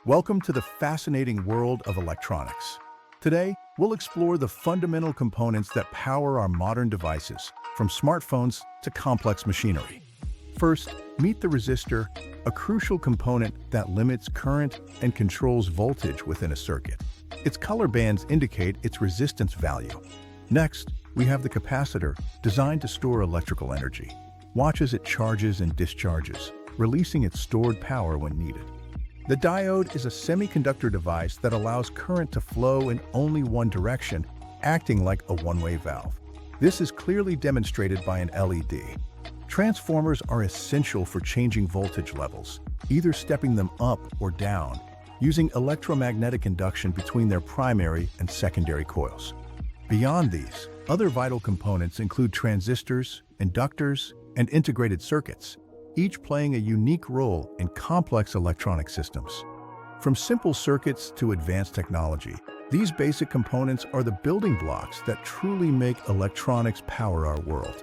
Welcome to the fascinating world of electronics. Today, we'll explore the fundamental components that power our modern devices, from smartphones to complex machinery. First, meet the resistor, a crucial component that limits current and controls voltage within a circuit. Its color bands indicate its resistance value. Next, we have the capacitor, designed to store electrical energy. Watch as it charges and discharges, releasing its stored power when needed. The diode is a semiconductor device that allows current to flow in only one direction, acting like a one-way valve. This is clearly demonstrated by an LED. Transformers are essential for changing voltage levels, either stepping them up or down, using electromagnetic induction between their primary and secondary coils. Beyond these, other vital components include transistors, inductors, and integrated circuits, each playing a unique role in complex electronic systems. From simple circuits to advanced technology, these basic components are the building blocks that truly make electronics power our world.